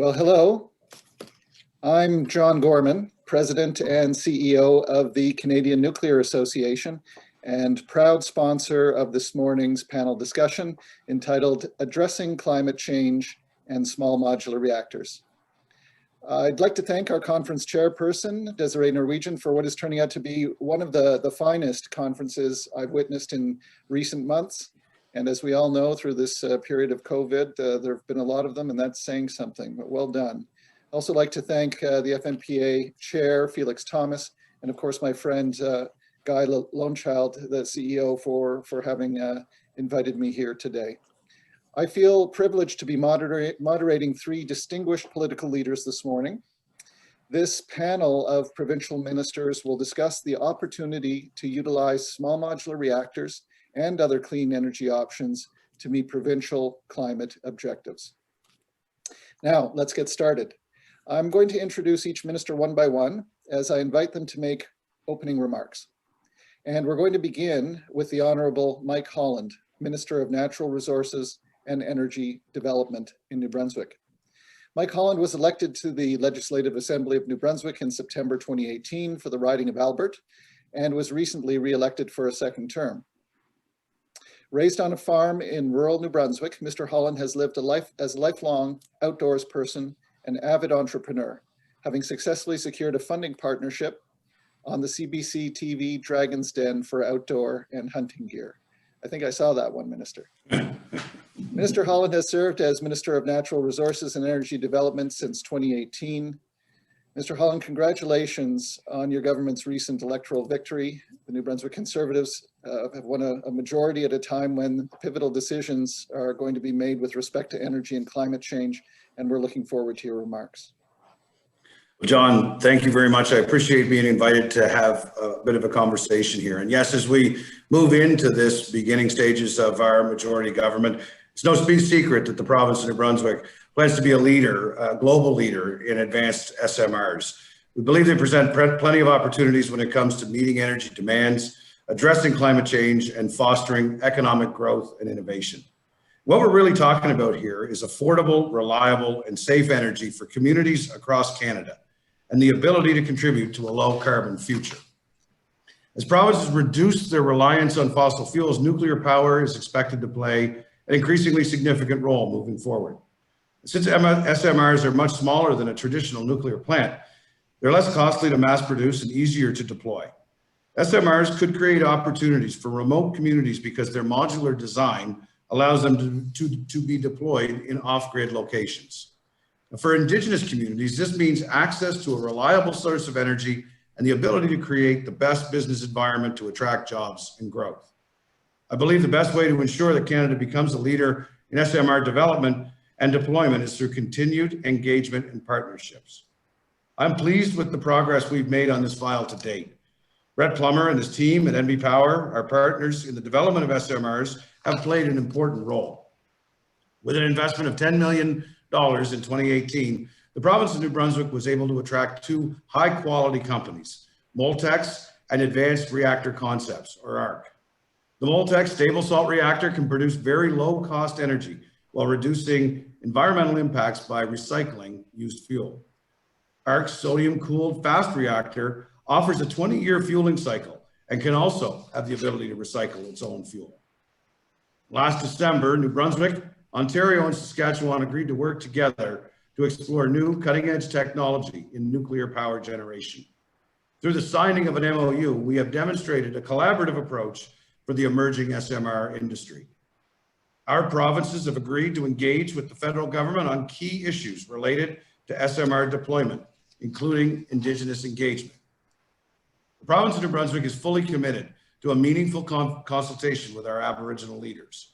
Well, hello. I'm John Gorman, President and CEO of the Canadian Nuclear Association and proud sponsor of this morning's panel discussion entitled Addressing Climate Change and Small Modular Reactors. I'd like to thank our conference chairperson, Desiree Norwegian, for what is turning out to be one of the finest conferences I've witnessed in recent months. And as we all know, through this period of COVID, there have been a lot of them, and that's saying something, but well done. I'd also like to thank the FNPA chair, Felix Thomas, and of course, my friend, Guy Lonechild, the CEO, for having invited me here today. I feel privileged to be moderating three distinguished political leaders this morning. This panel of provincial ministers will discuss the opportunity to utilize small modular reactors and other clean energy options to meet provincial climate objectives. Now, let's get started. I'm going to introduce each minister one by one as I invite them to make opening remarks. And we're going to begin with the Honorable Mike Holland, Minister of Natural Resources and Energy Development in New Brunswick. Mike Holland was elected to the Legislative Assembly of New Brunswick in September 2018 for the riding of Albert and was recently re-elected for a second term. Raised on a farm in rural New Brunswick, Mr. Holland has lived as a lifelong outdoors person and avid entrepreneur, having successfully secured a funding partnership on the CBC TV Dragon's Den for outdoor and hunting gear. I think I saw that one, Minister. Minister Holland has served as Minister of Natural Resources and Energy Development since 2018. Mr. Holland, congratulations on your government's recent electoral victory. The New Brunswick Conservatives have won a majority at a time when pivotal decisions are going to be made with respect to energy and climate change, and we're looking forward to your remarks. Well, John, thank you very much. I appreciate being invited to have a bit of a conversation here. And yes, as we move into this beginning stages of our majority government, it's no secret that the province of New Brunswick plans to be a leader, a global leader in advanced SMRs. We believe they present plenty of opportunities when it comes to meeting energy demands, addressing climate change, and fostering economic growth and innovation. What we're really talking about here is affordable, reliable, and safe energy for communities across Canada, and the ability to contribute to a low carbon future. As provinces reduce their reliance on fossil fuels, nuclear power is expected to play an increasingly significant role moving forward. Since SMRs are much smaller than a traditional nuclear plant, they're less costly to mass produce and easier to deploy. SMRs could create opportunities for remote communities because their modular design allows them to be deployed in off-grid locations. For Indigenous communities, this means access to a reliable source of energy and the ability to create the best business environment to attract jobs and growth. I believe the best way to ensure that Canada becomes a leader in SMR development and deployment is through continued engagement and partnerships. I'm pleased with the progress we've made on this file to date. Brett Plummer and his team at NB Power, our partners in the development of SMRs, have played an important role. With an investment of $10 million in 2018, the province of New Brunswick was able to attract two high-quality companies, Moltex and Advanced Reactor Concepts, or ARC. The Moltex stable salt reactor can produce very low-cost energy while reducing environmental impacts by recycling used fuel. ARC's sodium-cooled fast reactor offers a 20-year fueling cycle and can also have the ability to recycle its own fuel. Last December, New Brunswick, Ontario, and Saskatchewan agreed to work together to explore new cutting-edge technology in nuclear power generation. Through the signing of an MOU, we have demonstrated a collaborative approach for the emerging SMR industry. Our provinces have agreed to engage with the federal government on key issues related to SMR deployment, including Indigenous engagement. The province of New Brunswick is fully committed to a meaningful consultation with our Aboriginal leaders.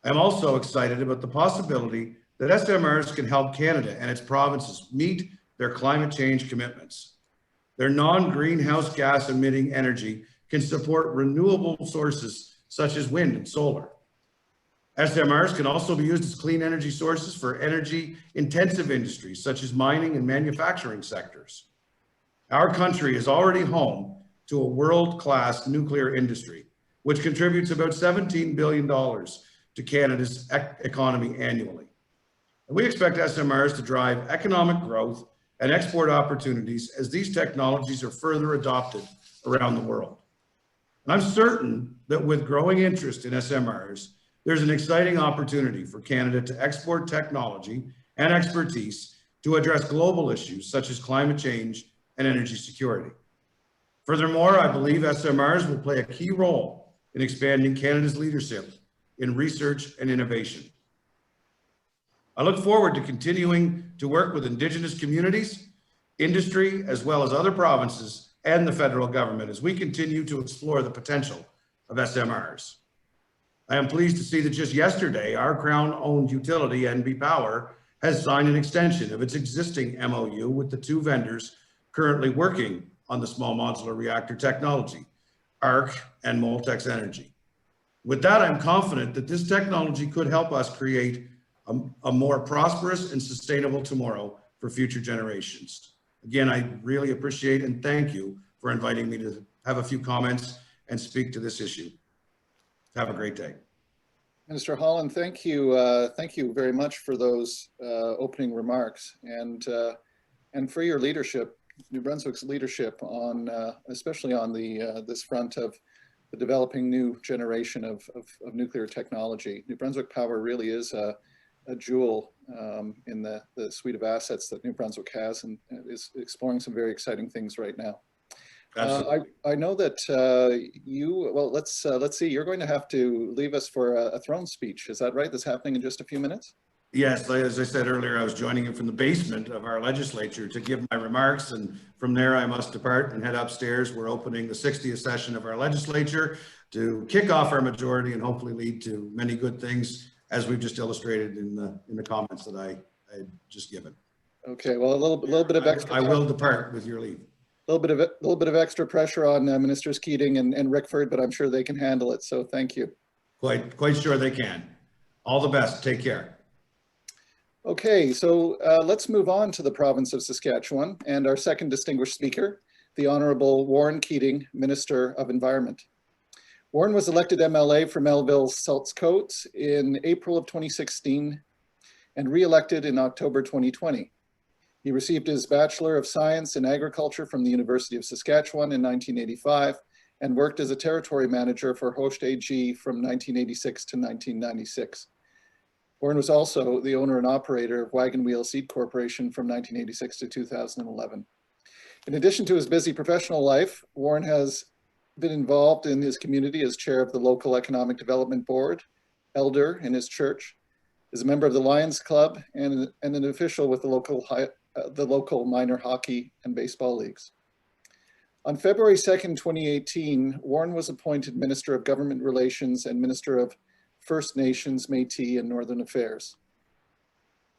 I'm also excited about the possibility that SMRs can help Canada and its provinces meet their climate change commitments. Their non-greenhouse gas emitting energy can support renewable sources such as wind and solar. SMRs can also be used as clean energy sources for energy-intensive industries such as mining and manufacturing sectors. Our country is already home to a world-class nuclear industry, which contributes about $17 billion to Canada's economy annually. And we expect SMRs to drive economic growth and export opportunities as these technologies are further adopted around the world. And I'm certain that with growing interest in SMRs, there's an exciting opportunity for Canada to export technology and expertise to address global issues such as climate change and energy security. Furthermore, I believe SMRs will play a key role in expanding Canada's leadership in research and innovation. I look forward to continuing to work with Indigenous communities, industry, as well as other provinces and the federal government as we continue to explore the potential of SMRs. I am pleased to see that just yesterday, our Crown-owned utility, NB Power, has signed an extension of its existing MOU with the two vendors currently working on the small modular reactor technology, ARC and Moltex Energy. With that, I'm confident that this technology could help us create a more prosperous and sustainable tomorrow for future generations. Again, I really appreciate and thank you for inviting me to have a few comments and speak to this issue. Have a great day. Minister Holland, thank you very much for those opening remarks and for your leadership, New Brunswick's leadership on, especially on this front of the developing new generation of nuclear technology. New Brunswick Power really is a jewel in the suite of assets that New Brunswick has and is exploring some very exciting things right now. I know that well, let's see, you're going to have to leave us for a throne speech. Is that right? That's happening in just a few minutes? Yes, as I said earlier, I was joining you from the basement of our legislature to give my remarks, and from there I must depart and head upstairs. We're opening the 60th session of our legislature to kick off our majority and hopefully lead to many good things, as we've just illustrated in the comments that I just given. Okay, well, a little bit of extra. I will depart with your leave. A little bit of extra pressure on Ministers Kaeding and Rickford, but I'm sure they can handle it. So thank you. Quite sure they can. All the best. Take care. Okay, so let's move on to the province of Saskatchewan and our second distinguished speaker, the Honourable Warren Kaeding, Minister of Environment. Warren was elected MLA for Melville-Saltcoats in April of 2016 and re-elected in October 2020. He received his Bachelor of Science in Agriculture from the University of Saskatchewan in 1985 and worked as a territory manager for Host AG from 1986 to 1996. Warren was also the owner and operator of Wagon Wheel Seed Corporation from 1986 to 2011. In addition to his busy professional life, Warren has been involved in his community as chair of the local economic development board, elder in his church, is a member of the Lions Club, and an official with the local minor hockey and baseball leagues. On February 2nd, 2018, Warren was appointed Minister of Government Relations and Minister of First Nations, Métis, and Northern Affairs.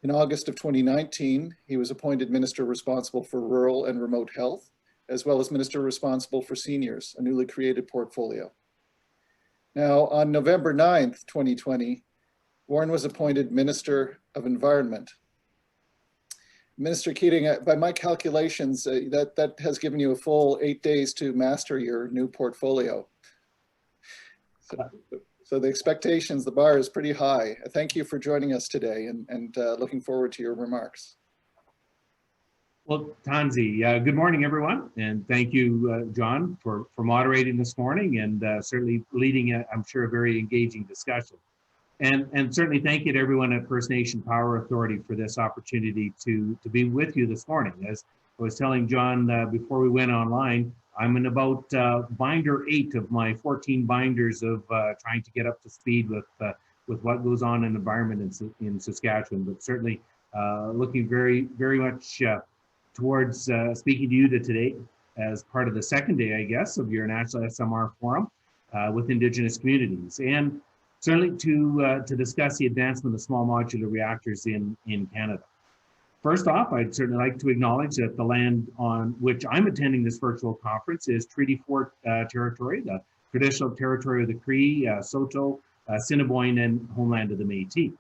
In August of 2019, he was appointed Minister responsible for Rural and Remote Health, as well as Minister responsible for Seniors, a newly created portfolio. Now, on November 9th, 2020, Warren was appointed Minister of Environment. Minister Kaeding, by my calculations, that has given you a full 8 days to master your new portfolio. So the expectations, the bar is pretty high. Thank you for joining us today and looking forward to your remarks. Well, Tanzi, good morning, everyone. And thank you, John, for moderating this morning and certainly leading, I'm sure, a very engaging discussion. And certainly thank you to everyone at First Nation Power Authority for this opportunity to be with you this morning. As I was telling John before we went online, I'm in about binder 8 of my 14 binders of trying to get up to speed with what goes on in environment in Saskatchewan, but certainly looking very much towards speaking to you today as part of the second day, I guess, of your National SMR Forum with Indigenous communities, and certainly to discuss the advancement of small modular reactors in Canada. First off, I'd certainly like to acknowledge that the land on which I'm attending this virtual conference is Treaty 4 territory, the traditional territory of the Cree, Saulteaux, Assiniboine, and homeland of the Métis.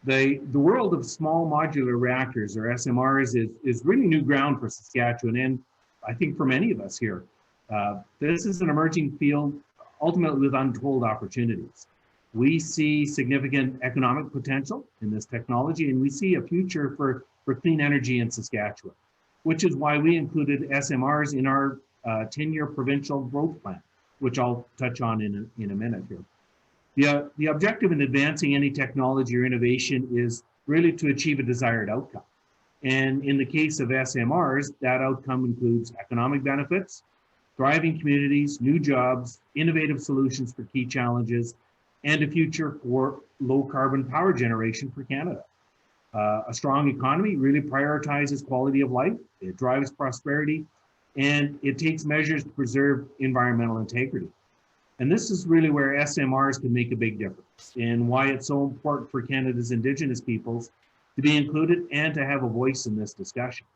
The world of small modular reactors, or SMRs, is really new ground for Saskatchewan, and I think for many of us here. This is an emerging field, ultimately with untold opportunities. We see significant economic potential in this technology, and we see a future for clean energy in Saskatchewan, which is why we included SMRs in our 10-year provincial growth plan, which I'll touch on in a minute here. The objective in advancing any technology or innovation is really to achieve a desired outcome. And in the case of SMRs, that outcome includes economic benefits, thriving communities, new jobs, innovative solutions for key challenges, and a future for low carbon power generation for Canada. A strong economy really prioritizes quality of life, it drives prosperity, and it takes measures to preserve environmental integrity. And this is really where SMRs can make a big difference, and why it's so important for Canada's Indigenous peoples to be included and to have a voice in this discussion.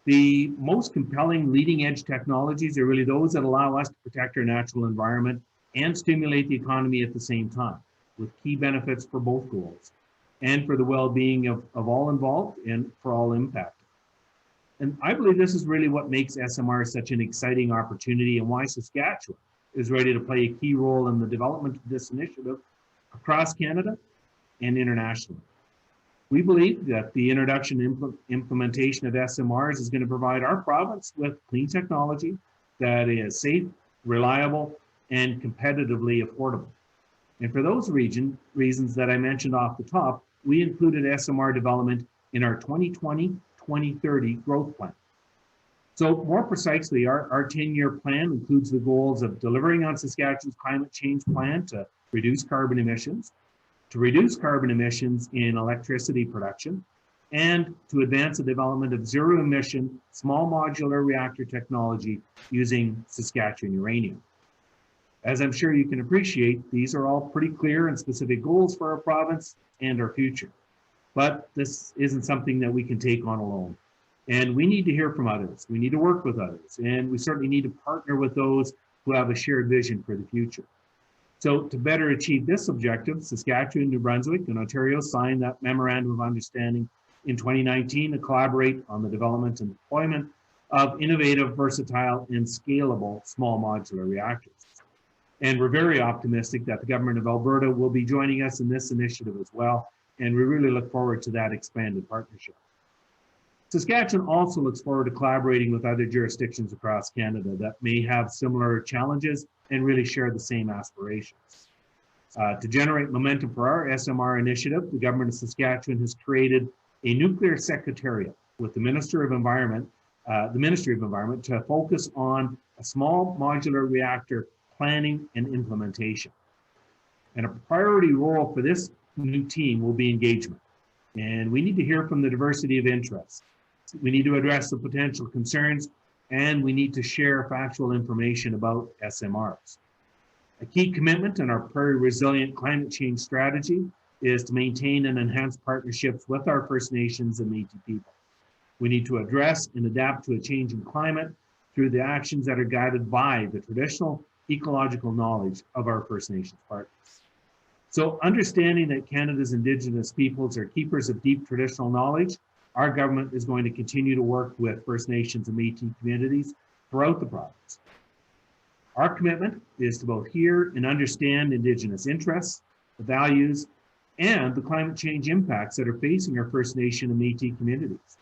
The most compelling leading edge technologies are really those that allow us to protect our natural environment and stimulate the economy at the same time, with key benefits for both goals and for the well-being of all involved and for all impacted. And I believe this is really what makes SMR such an exciting opportunity, and why Saskatchewan is ready to play a key role in the development of this initiative across Canada and internationally. We believe that the introduction and implementation of SMRs is going to provide our province with clean technology that is safe, reliable, and competitively affordable. And for those reasons that I mentioned off the top, we included SMR development in our 2020-2030 growth plan. So more precisely, our 10-year plan includes the goals of delivering on Saskatchewan's climate change plan to reduce carbon emissions, in electricity production, and to advance the development of zero-emission small modular reactor technology using Saskatchewan uranium. As I'm sure you can appreciate, these are all pretty clear and specific goals for our province and our future. But this isn't something that we can take on alone. And we need to hear from others. We need to work with others. And we certainly need to partner with those who have a shared vision for the future. So to better achieve this objective, Saskatchewan, New Brunswick, and Ontario signed that Memorandum of Understanding in 2019 to collaborate on the development and deployment of innovative, versatile, and scalable small modular reactors. And we're very optimistic that the government of Alberta will be joining us in this initiative as well. And we really look forward to that expanded partnership. Saskatchewan also looks forward to collaborating with other jurisdictions across Canada that may have similar challenges and really share the same aspirations. To generate momentum for our SMR initiative, the government of Saskatchewan has created a nuclear secretariat with the Ministry of Environment to focus on a small modular reactor planning and implementation. And a priority role for this new team will be engagement. And we need to hear from the diversity of interests. We need to address the potential concerns, and we need to share factual information about SMRs. A key commitment in our Prairie Resilient Climate Change Strategy is to maintain and enhance partnerships with our First Nations and Métis people. We need to address and adapt to a changing climate through the actions that are guided by the traditional ecological knowledge of our First Nations partners. So understanding that Canada's Indigenous peoples are keepers of deep traditional knowledge, our government is going to continue to work with First Nations and Métis communities throughout the province. Our commitment is to both hear and understand Indigenous interests, the values, and the climate change impacts that are facing our First Nation and Métis communities.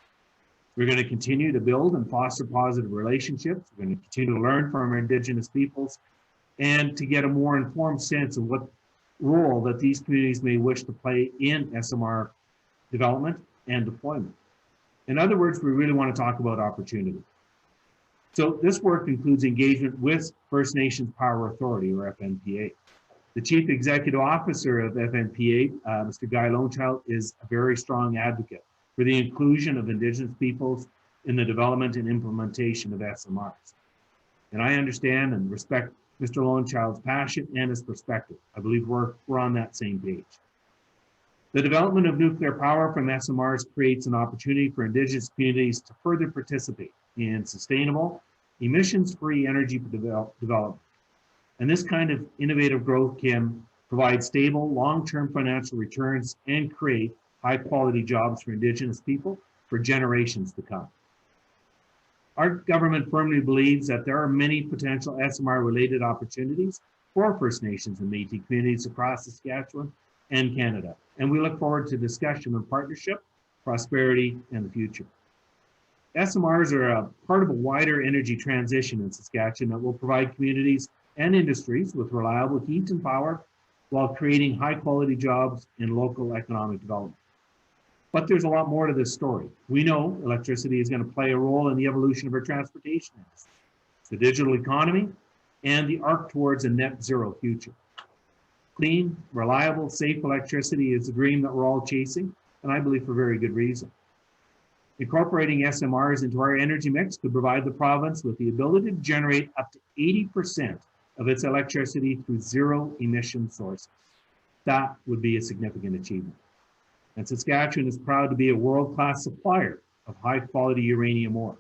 We're going to continue to build and foster positive relationships. We're going to continue to learn from our Indigenous peoples and to get a more informed sense of what role that these communities may wish to play in SMR development and deployment. In other words, we really want to talk about opportunity. So this work includes engagement with First Nations Power Authority, or FNPA. The Chief Executive Officer of FNPA, Mr. Guy Lonechild, is a very strong advocate for the inclusion of Indigenous peoples in the development and implementation of SMRs. And I understand and respect Mr. Lonechild's passion and his perspective. I believe we're on that same page. The development of nuclear power from SMRs creates an opportunity for Indigenous communities to further participate in sustainable, emissions-free energy development. And this kind of innovative growth can provide stable, long-term financial returns and create high-quality jobs for Indigenous people for generations to come. Our government firmly believes that there are many potential SMR-related opportunities for First Nations and Métis communities across Saskatchewan and Canada. And we look forward to discussion on partnership, prosperity, and the future. SMRs are a part of a wider energy transition in Saskatchewan that will provide communities and industries with reliable heat and power while creating high-quality jobs and local economic development. But there's a lot more to this story. We know electricity is going to play a role in the evolution of our transportation industry, the digital economy, and the arc towards a net zero future. Clean, reliable, safe electricity is the dream that we're all chasing, and I believe for very good reason. Incorporating SMRs into our energy mix could provide the province with the ability to generate up to 80% of its electricity through zero emission sources. That would be a significant achievement. And Saskatchewan is proud to be a world-class supplier of high-quality uranium ore.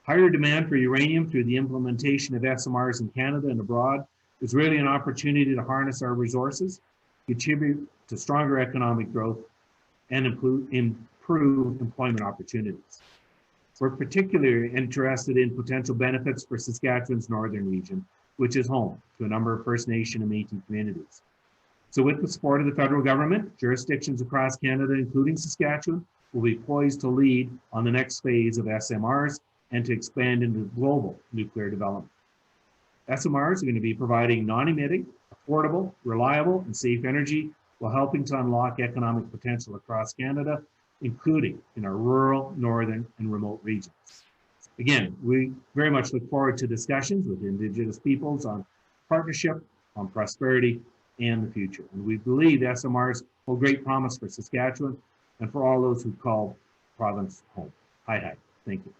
Higher demand for uranium through the implementation of SMRs in Canada and abroad is really an opportunity to harness our resources, contribute to stronger economic growth, and improve employment opportunities. We're particularly interested in potential benefits for Saskatchewan's northern region, which is home to a number of First Nation and Métis communities. So with the support of the federal government, jurisdictions across Canada, including Saskatchewan, will be poised to lead on the next phase of SMRs and to expand into global nuclear development. SMRs are going to be providing non-emitting, affordable, reliable, and safe energy while helping to unlock economic potential across Canada, including in our rural, northern, and remote regions. Again, we very much look forward to discussions with Indigenous peoples on partnership, on prosperity, and the future. And we believe SMRs hold great promise for Saskatchewan and for all those who call province home. Hi. Thank you.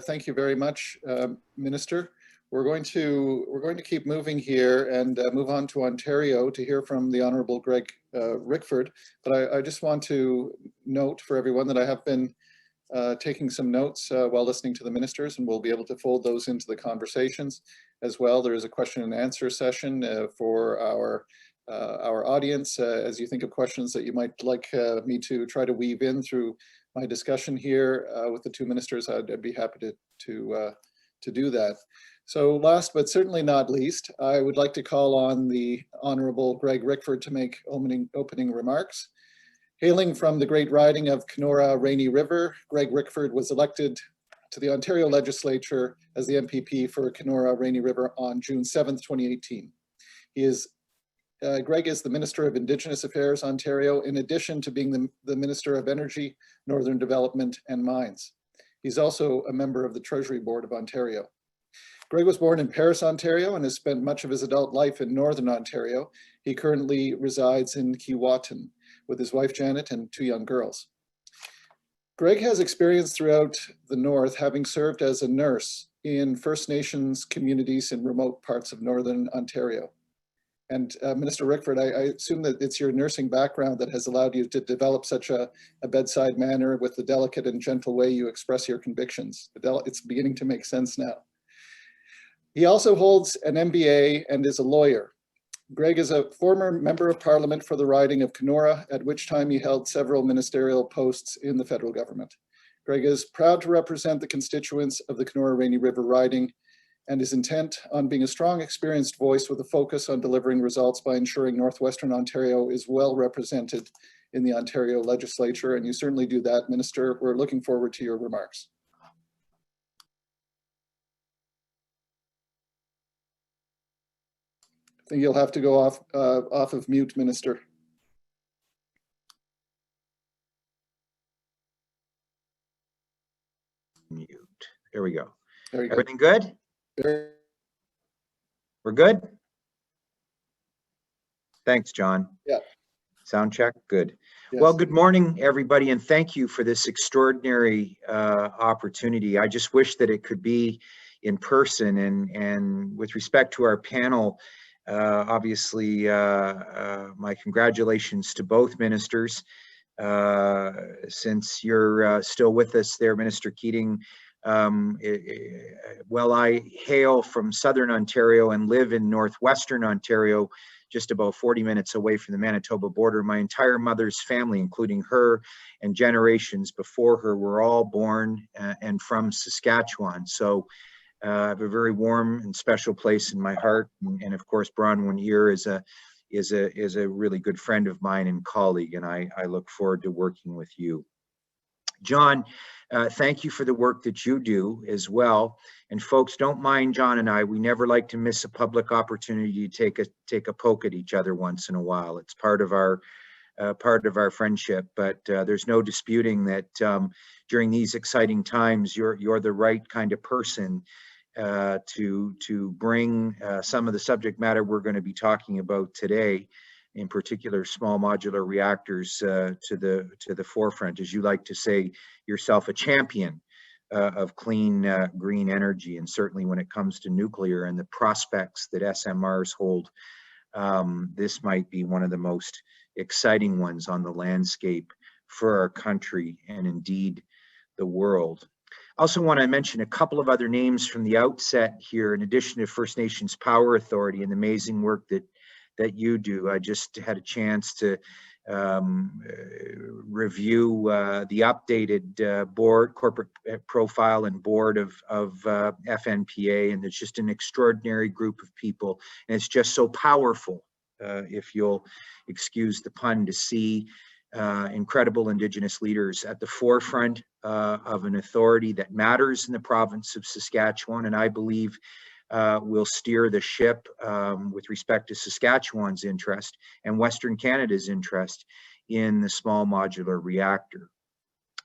Thank you very much, Minister. We're going to keep moving here and move on to Ontario to hear from the Honourable Greg Rickford. But I just want to note for everyone that I have been taking some notes while listening to the ministers, and we'll be able to fold those into the conversations as well. There is a question and answer session for our audience. As you think of questions that you might like me to try to weave in through my discussion here with the two ministers, I'd be happy to do that. So last but certainly not least, I would like to call on the Honourable Greg Rickford to make opening remarks. Hailing from the great riding of Kenora-Rainy River, Greg Rickford was elected to the Ontario Legislature as the MPP for Kenora-Rainy River on June 7th, 2018. Greg is the Minister of Indigenous Affairs, Ontario, in addition to being the Minister of Energy, Northern Development and Mines. He's also a member of the Treasury Board of Ontario. Greg was born in Paris, Ontario, and has spent much of his adult life in Northern Ontario. He currently resides in Keewatin with his wife, Janet, and two young girls. Greg has experience throughout the North, having served as a nurse in First Nations communities in remote parts of Northern Ontario. And Minister Rickford, I assume that it's your nursing background that has allowed you to develop such a bedside manner with the delicate and gentle way you express your convictions. It's beginning to make sense now. He also holds an MBA and is a lawyer. Greg is a former member of Parliament for the riding of Kenora, at which time he held several ministerial posts in the federal government. Greg is proud to represent the constituents of the Kenora-Rainy River riding and is intent on being a strong, experienced voice with a focus on delivering results by ensuring Northwestern Ontario is well represented in the Ontario legislature. And you certainly do that, Minister. We're looking forward to your remarks. I think you'll have to go off of mute, Minister. Mute. There we go. Very good. Everything good? We're good? Thanks, John. Yeah. Sound check? Good. Yes. Well, good morning, everybody, and thank you for this extraordinary opportunity. I just wish that it could be in person. And with respect to our panel, obviously, my congratulations to both ministers. Since you're still with us there, Minister Kaeding, well, I hail from Southern Ontario and live in Northwestern Ontario, just about 40 minutes away from the Manitoba border. My entire mother's family, including her and generations before her, were all born and from Saskatchewan. So I have a very warm and special place in my heart, and of course, Bronwyn here is a really good friend of mine and colleague, and I look forward to working with you. John, thank you for the work that you do as well. And folks, don't mind John and I. We never like to miss a public opportunity to take a poke at each other once in a while. It's part of our friendship. But there's no disputing that during these exciting times, you're the right kind of person to bring some of the subject matter we're going to be talking about today, in particular small modular reactors, to the forefront. As you like to say yourself, a champion of clean green energy, and certainly when it comes to nuclear and the prospects that SMRs hold, this might be one of the most exciting ones on the landscape for our country and indeed the world. I also want to mention a couple of other names from the outset here, in addition to First Nations Power Authority and the amazing work that you do. I just had a chance to review the updated corporate profile and board of FNPA, and it's just an extraordinary group of people, and it's just so powerful, if you'll excuse the pun, to see incredible Indigenous leaders at the forefront of an authority that matters in the province of Saskatchewan, and I believe will steer the ship with respect to Saskatchewan's interest and Western Canada's interest in the small modular reactor.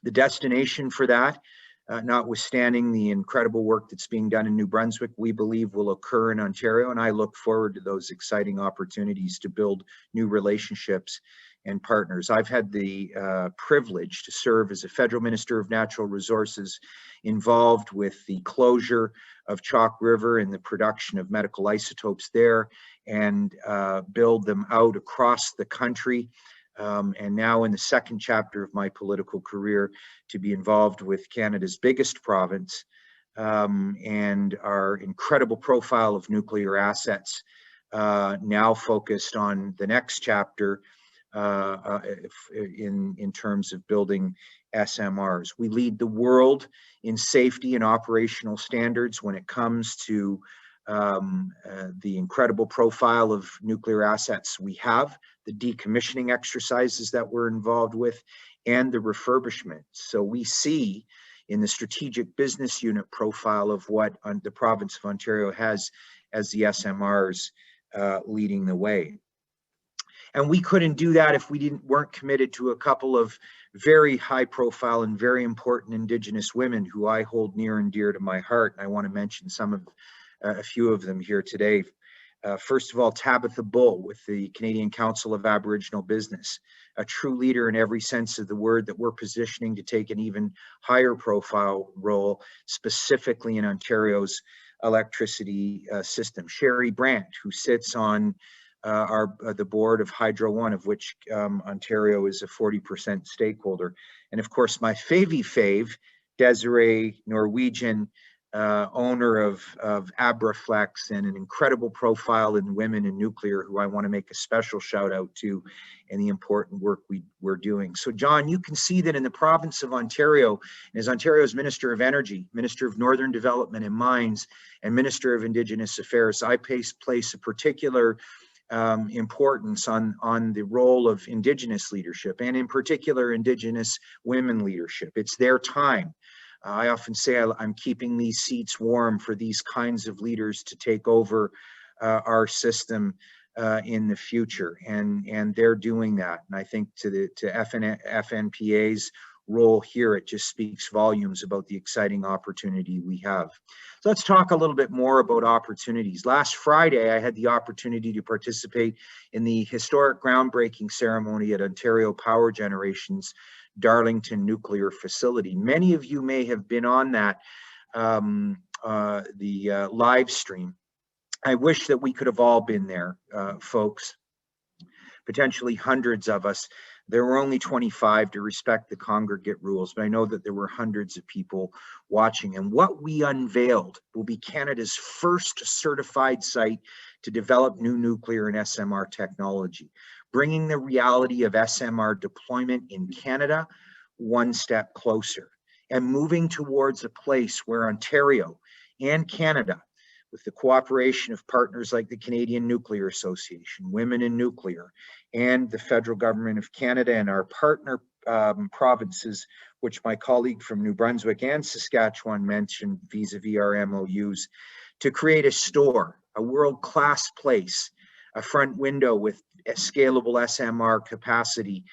The destination for that, notwithstanding the incredible work that's being done in New Brunswick, we believe will occur in Ontario, and I look forward to those exciting opportunities to build new relationships and partners. I've had the privilege to serve as a Federal Minister of Natural Resources, involved with the closure of Chalk River and the production of medical isotopes there, and build them out across the country. And now in the second chapter of my political career, to be involved with Canada's biggest province and our incredible profile of nuclear assets, now focused on the next chapter in terms of building SMRs. We lead the world in safety and operational standards when it comes to the incredible profile of nuclear assets we have, the decommissioning exercises that we're involved with, and the refurbishment. So we see in the strategic business unit profile of what the province of Ontario has as the SMRs leading the way. And we couldn't do that if we weren't committed to a couple of very high profile and very important Indigenous women who I hold near and dear to my heart. And I want to mention a few of them here today. First of all, Tabitha Bull with the Canadian Council of Aboriginal Business, a true leader in every sense of the word that we're positioning to take an even higher profile role, specifically in Ontario's electricity system. Sherry Brandt, who sits on the board of Hydro One, of which Ontario is a 40% stakeholder. And of course, my fave, Desiree Norwegian, owner of Abraflex, and an incredible profile in women in nuclear, who I want to make a special shout out to, and the important work we're doing. So John, you can see that in the province of Ontario, as Ontario's Minister of Energy, Minister of Northern Development and Mines, and Minister of Indigenous Affairs, I place a particular importance on the role of Indigenous leadership, and in particular Indigenous women leadership. It's their time. I often say I'm keeping these seats warm for these kinds of leaders to take over our system in the future, and they're doing that. And I think to FNPA's role here, it just speaks volumes about the exciting opportunity we have. So let's talk a little bit more about opportunities. Last Friday, I had the opportunity to participate in the historic groundbreaking ceremony at Ontario Power Generation's Darlington Nuclear Facility. Many of you may have been on that, live stream. I wish that we could have all been there, folks, potentially hundreds of us. There were only 25 to respect the congregate rules, but I know that there were hundreds of people watching. And what we unveiled will be Canada's first certified site to develop new nuclear and SMR technology, bringing the reality of SMR deployment in Canada one step closer, and moving towards a place where Ontario, and Canada, with the cooperation of partners like the Canadian Nuclear Association, Women in Nuclear, and the federal government of Canada and our partner provinces, which my colleague from New Brunswick and Saskatchewan mentioned vis-a-vis our MOUs, to create a store, a world-class place, a front window with a scalable SMR capacity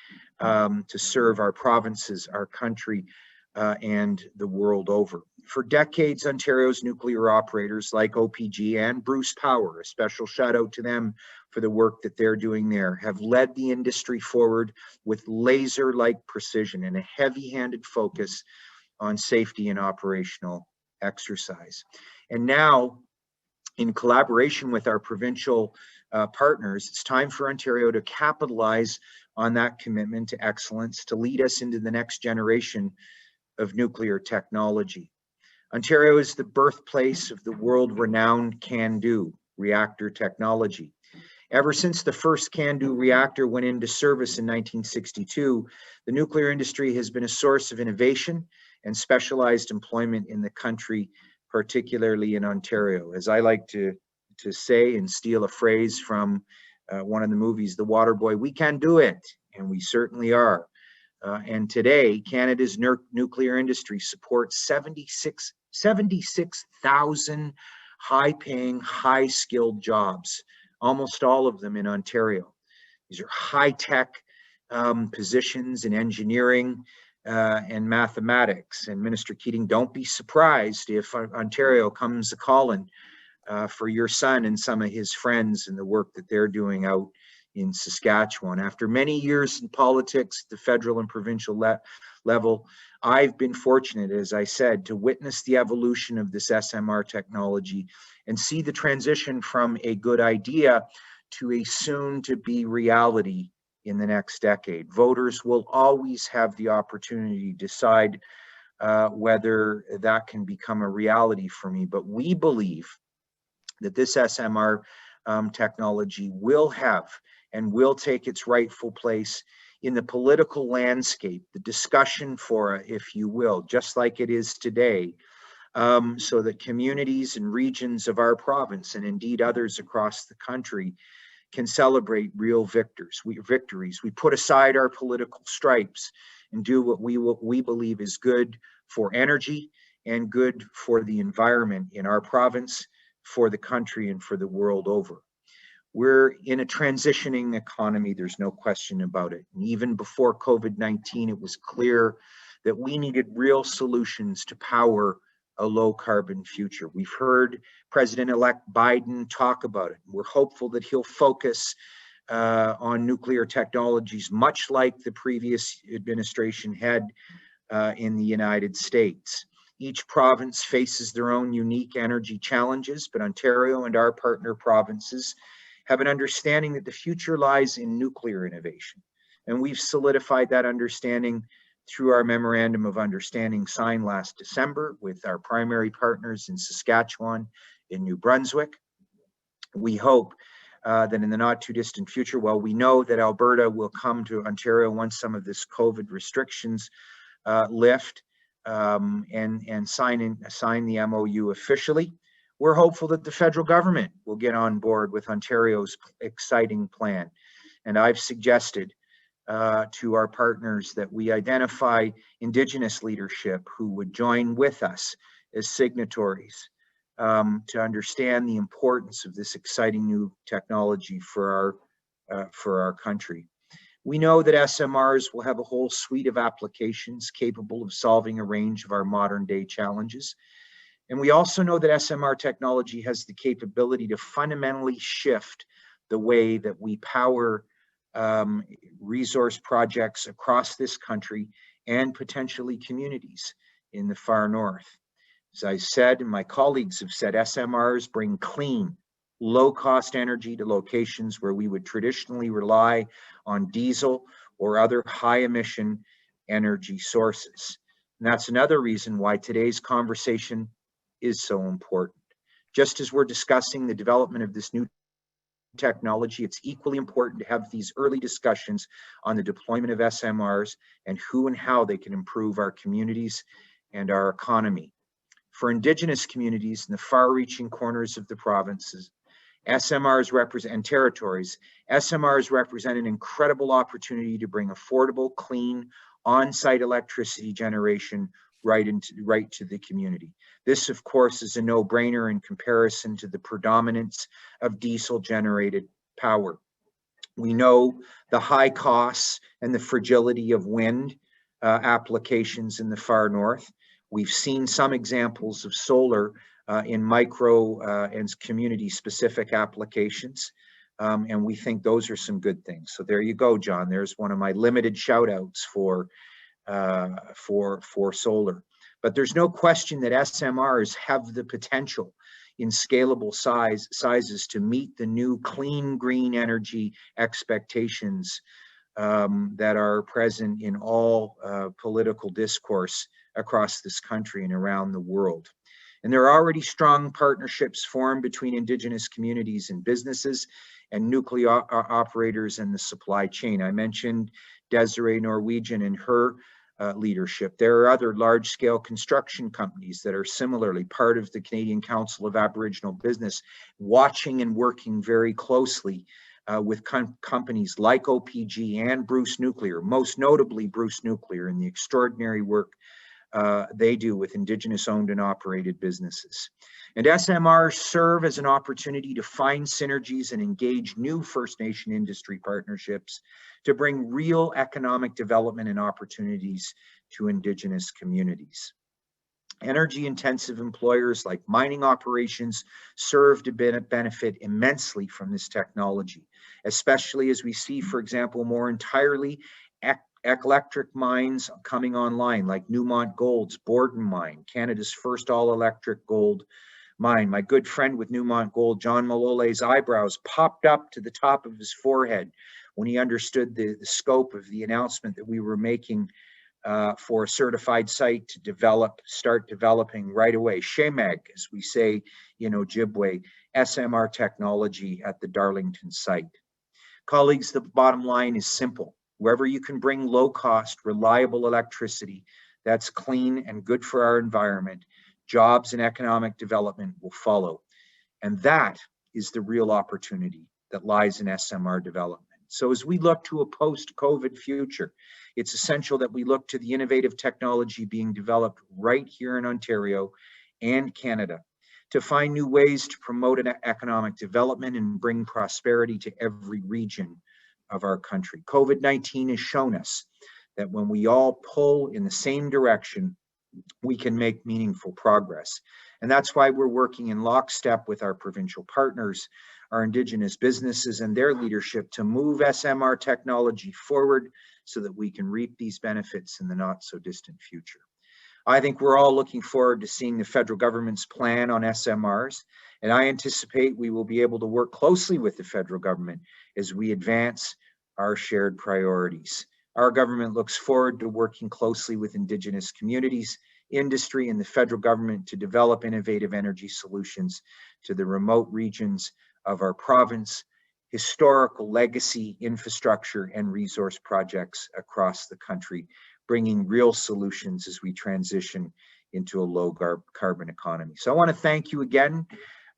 to serve our provinces, our country, and the world over. For decades, Ontario's nuclear operators like OPG and Bruce Power, a special shout out to them for the work that they're doing there, have led the industry forward with laser-like precision and a heavy-handed focus on safety and operational exercise. And now, in collaboration with our provincial partners, it's time for Ontario to capitalize on that commitment to excellence to lead us into the next generation of nuclear technology. Ontario is the birthplace of the world-renowned CANDU reactor technology. Ever since the first CANDU reactor went into service in 1962, the nuclear industry has been a source of innovation and specialized employment in the country, particularly in Ontario. As I like to say and steal a phrase from one of the movies, The Waterboy, we can do it, and we certainly are. And today, Canada's nuclear industry supports 76,000 high-paying, high-skilled jobs, almost all of them in Ontario. These are high-tech positions in engineering and mathematics. And Minister Kaeding, don't be surprised if Ontario comes a-calling for your son and some of his friends and the work that they're doing out in Saskatchewan. After many years in politics, the federal and provincial level, I've been fortunate, as I said, to witness the evolution of this SMR technology and see the transition from a good idea to a soon-to-be reality in the next decade. Voters will always have the opportunity to decide whether that can become a reality for me, but we believe that this SMR technology will have and will take its rightful place in the political landscape, the discussion fora, if you will, just like it is today, so that communities and regions of our province, and indeed others across the country, can celebrate real victories. We put aside our political stripes and do what we believe is good for energy and good for the environment in our province, for the country, and for the world over. We're in a transitioning economy, there's no question about it. And even before COVID-19, it was clear that we needed real solutions to power a low carbon future. We've heard President-elect Biden talk about it. We're hopeful that he'll focus on nuclear technologies, much like the previous administration had in the United States. Each province faces their own unique energy challenges, but Ontario and our partner provinces have an understanding that the future lies in nuclear innovation. And we've solidified that understanding through our Memorandum of Understanding signed last December with our primary partners in Saskatchewan, in New Brunswick. We hope that in the not too distant future, while we know that Alberta will come to Ontario once some of this COVID restrictions lift and sign the MOU officially, we're hopeful that the federal government will get on board with Ontario's exciting plan. And I've suggested to our partners that we identify Indigenous leadership who would join with us as signatories to understand the importance of this exciting new technology for our country. We know that SMRs will have a whole suite of applications capable of solving a range of our modern day challenges. And we also know that SMR technology has the capability to fundamentally shift the way that we power resource projects across this country and potentially communities in the far north. As I said, and my colleagues have said, SMRs bring clean, low-cost energy to locations where we would traditionally rely on diesel or other high-emission energy sources. And that's another reason why today's conversation is so important. Just as we're discussing the development of this new technology, it's equally important to have these early discussions on the deployment of SMRs and who and how they can improve our communities and our economy. For Indigenous communities in the far-reaching corners of the provinces, SMRs represent, and territories, SMRs represent an incredible opportunity to bring affordable, clean, on-site electricity generation right to the community. This, of course, is a no-brainer in comparison to the predominance of diesel-generated power. We know the high costs and the fragility of wind applications in the far north. We've seen some examples of solar in micro and community-specific applications, and we think those are some good things. So there you go, John. There's one of my limited shout-outs for solar. But there's no question that SMRs have the potential in scalable sizes to meet the new clean green energy expectations that are present in all political discourse across this country and around the world. And there are already strong partnerships formed between Indigenous communities and businesses and nuclear operators and the supply chain. I mentioned Desiree Norwegian and her leadership. There are other large-scale construction companies that are similarly part of the Canadian Council of Aboriginal Business, watching and working very closely with companies like OPG and Bruce Nuclear, most notably Bruce Nuclear, and the extraordinary work they do with Indigenous owned and operated businesses. And SMRs serve as an opportunity to find synergies and engage new First Nation industry partnerships to bring real economic development and opportunities to Indigenous communities. Energy-intensive employers like mining operations serve to benefit immensely from this technology, especially as we see, for example, more entirely electric mines coming online, like Newmont Gold's Borden mine, Canada's first all-electric gold mine. My good friend with Newmont Gold, John Malole's eyebrows popped up to the top of his forehead when he understood the scope of the announcement that we were making for a certified site to start developing right away, Shemag, as we say in Ojibwe, SMR technology at the Darlington site. Colleagues, the bottom line is simple. Wherever you can bring low-cost, reliable electricity that's clean and good for our environment, jobs and economic development will follow. And that is the real opportunity that lies in SMR development. So as we look to a post-COVID future, it's essential that we look to the innovative technology being developed right here in Ontario and Canada to find new ways to promote an economic development and bring prosperity to every region of our country. COVID-19 has shown us that when we all pull in the same direction, we can make meaningful progress. And that's why we're working in lockstep with our provincial partners, our Indigenous businesses and their leadership to move SMR technology forward so that we can reap these benefits in the not so distant future. I think we're all looking forward to seeing the federal government's plan on SMRs, and I anticipate we will be able to work closely with the federal government as we advance our shared priorities. Our government looks forward to working closely with Indigenous communities, industry, and the federal government to develop innovative energy solutions to the remote regions of our province, historical legacy infrastructure and resource projects across the country, bringing real solutions as we transition into a low carbon economy. So I want to thank you again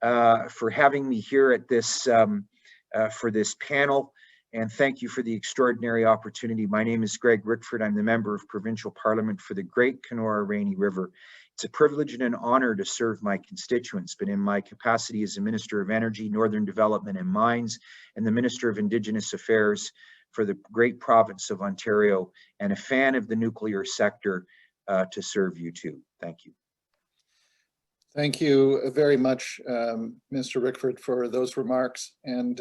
for having me here at this for this panel, and thank you for the extraordinary opportunity. My name is Greg Rickford. I'm the member of Provincial Parliament for the Great Kenora Rainy River. It's a privilege and an honor to serve my constituents, but in my capacity as the Minister of Energy, Northern Development and Mines, and the Minister of Indigenous Affairs for the great province of Ontario, and a fan of the nuclear sector, to serve you too. Thank you. Thank you very much, Mr. Rickford, for those remarks. And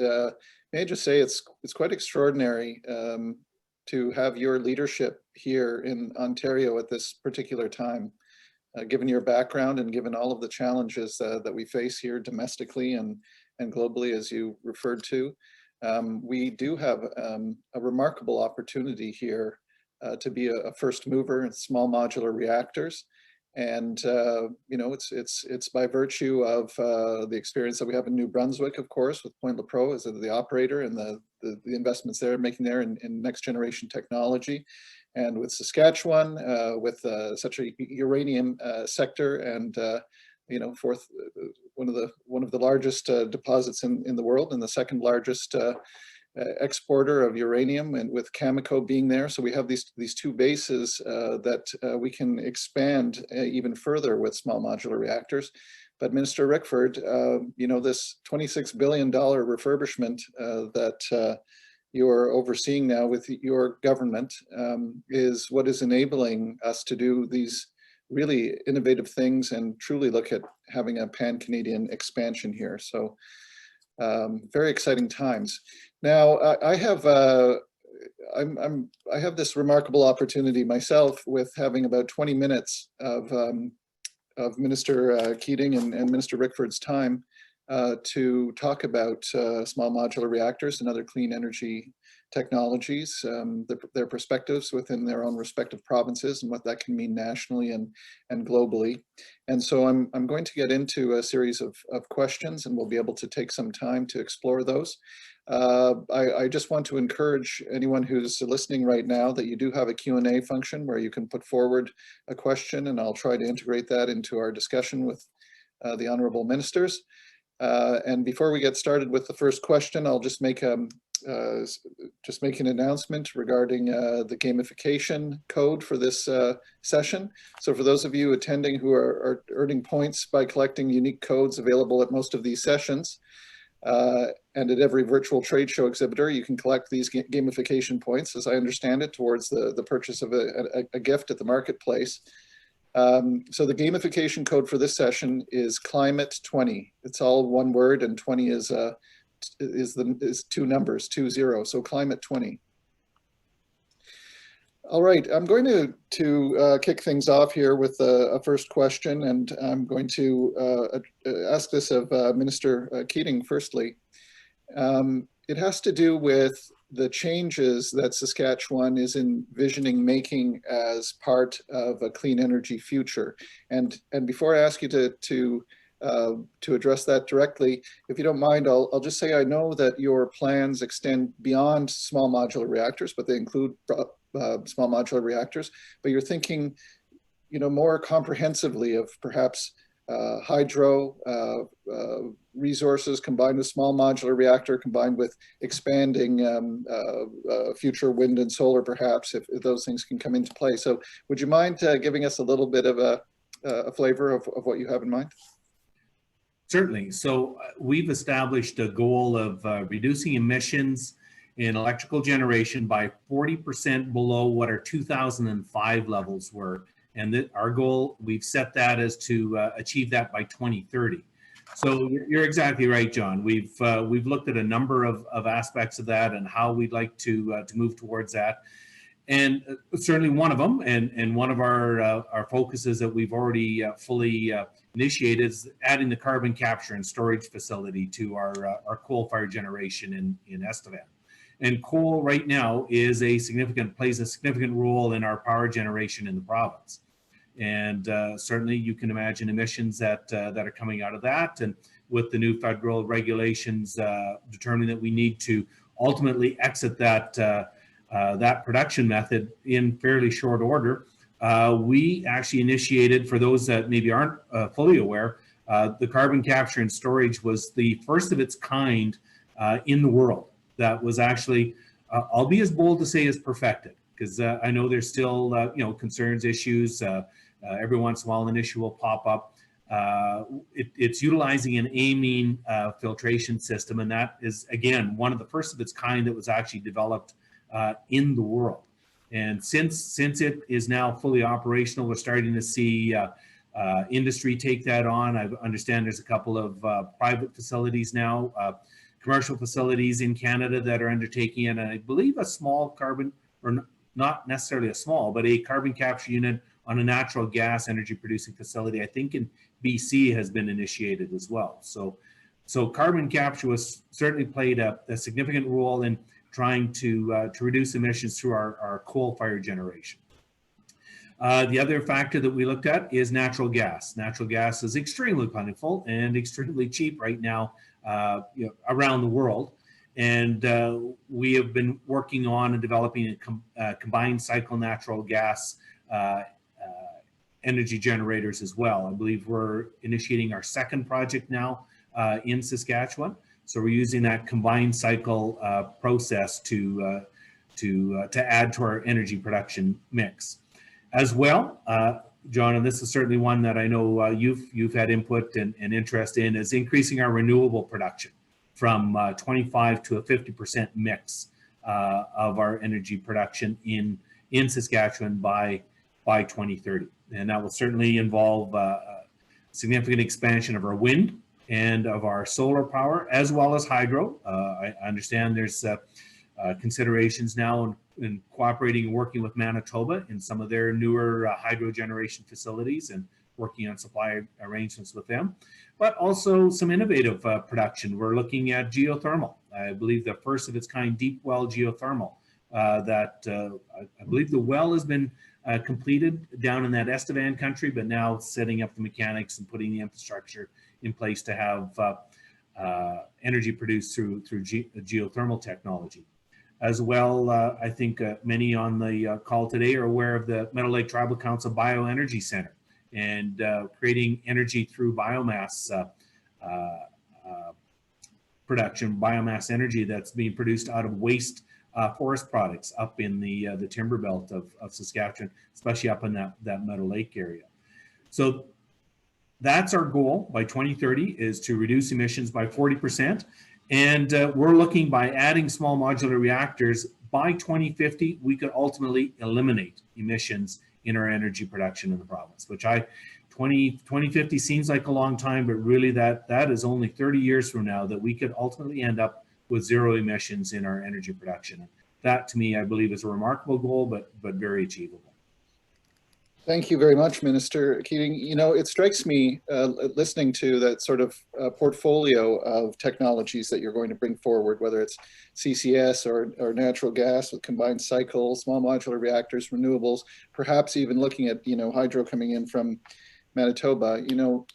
may I just say it's quite extraordinary to have your leadership here in Ontario at this particular time, given your background and given all of the challenges that we face here domestically and globally, as you referred to. We do have a remarkable opportunity here to be a first mover in small modular reactors. And you know, it's by virtue of the experience that we have in New Brunswick, of course, with Point Lepreau as the operator, and the investments they're making there in next generation technology, and with Saskatchewan, with such a uranium sector, and you know, one of the largest deposits in the world, and the second largest exporter of uranium, and with Cameco being there. So we have these two bases that we can expand even further with small modular reactors. But Minister Rickford, you know, this $26 billion refurbishment that you're overseeing now with your government is what is enabling us to do these really innovative things and truly look at having a pan-Canadian expansion here. So very exciting times. Now, I have this remarkable opportunity myself with having about 20 minutes of Minister Kaeding and Minister Rickford's time to talk about small modular reactors and other clean energy technologies, their perspectives within their own respective provinces, and what that can mean nationally and globally. And so I'm going to get into a series of questions, and we'll be able to take some time to explore those. I just want to encourage anyone who's listening right now that you do have a Q&A function where you can put forward a question, and I'll try to integrate that into our discussion with the honorable ministers. And before we get started with the first question, I'll just make an announcement regarding the gamification code for this session. So for those of you attending who are earning points by collecting unique codes available at most of these sessions, and at every virtual trade show exhibitor, you can collect these gamification points, as I understand it, towards the purchase of a gift at the marketplace. So the gamification code for this session is Climate20. It's all one word, and 20 is two numbers, 20. So Climate20. All right, I'm going to kick things off here with a first question, and I'm going to ask this of Minister Kaeding firstly. It has to do with the changes that Saskatchewan is envisioning making as part of a clean energy future. And before I ask you to address that directly, if you don't mind, I'll just say I know that your plans extend beyond small modular reactors, but they include small modular reactors. But you're thinking, you know, more comprehensively of perhaps hydro resources combined with small modular reactor, combined with expanding future wind and solar, perhaps, if those things can come into play. So would you mind giving us a little bit of a flavor of what you have in mind? Certainly. So we've established a goal of reducing emissions in electrical generation by 40% below what our 2005 levels were. And our goal, we've set that as to achieve that by 2030. So you're exactly right, John. We've looked at a number of aspects of that and how we'd like to move towards that. And certainly one of them, and one of our focuses that we've already fully initiated is adding the carbon capture and storage facility to our coal-fired generation in Estevan. And coal right now plays a significant role in our power generation in the province. And certainly you can imagine emissions that are coming out of that. And with the new federal regulations determining that we need to ultimately exit that production method in fairly short order, we actually initiated, for those that maybe aren't fully aware, the carbon capture and storage was the first of its kind in the world that was actually, I'll be as bold to say, is perfected, because I know there's still concerns, issues. Every once in a while an issue will pop up. It's utilizing an amine filtration system, and that is, again, one of the first of its kind that was actually developed in the world. And since it is now fully operational, we're starting to see industry take that on. I understand there's a couple of private facilities now, commercial facilities in Canada that are undertaking it, and I believe a small carbon, or not necessarily a small, but a carbon capture unit on a natural gas energy producing facility, I think in BC, has been initiated as well. So carbon capture was certainly played a significant role in trying to reduce emissions through our coal-fired generation. The other factor that we looked at is natural gas. Natural gas is extremely plentiful and extremely cheap right now around the world. And we have been working on and developing a combined cycle natural gas energy generators as well. I believe we're initiating our second project now in Saskatchewan. So we're using that combined cycle process to add to our energy production mix. As well, John, and this is certainly one that I know you've had input and interest in, is increasing our renewable production from 25 to a 50% mix of our energy production in Saskatchewan by 2030. And that will certainly involve significant expansion of our wind and of our solar power, as well as hydro. I understand there's considerations now in cooperating and working with Manitoba in some of their newer hydro generation facilities and working on supply arrangements with them, but also some innovative production. We're looking at geothermal. I believe the first of its kind deep well geothermal that I believe the well has been completed down in that Estevan country, but now setting up the mechanics and putting the infrastructure in place to have energy produced through geothermal technology. As well, I think many on the call today are aware of the Meadow Lake Tribal Council Bioenergy Center and creating energy through biomass production, biomass energy that's being produced out of waste forest products up in the timber belt of Saskatchewan, especially up in that Meadow Lake area. So that's our goal by 2030, is to reduce emissions by 40%. And we're looking, by adding small modular reactors, by 2050, we could ultimately eliminate emissions in our energy production in the province, which 2050 seems like a long time, but really that is only 30 years from now that we could ultimately end up with zero emissions in our energy production. That, to me, I believe is a remarkable goal, but very achievable. Thank you very much, Minister Kaeding. You know, it strikes me listening to that sort of portfolio of technologies that you're going to bring forward, whether it's CCS or natural gas with combined cycle, small modular reactors, renewables, perhaps even looking at, hydro coming in from Manitoba.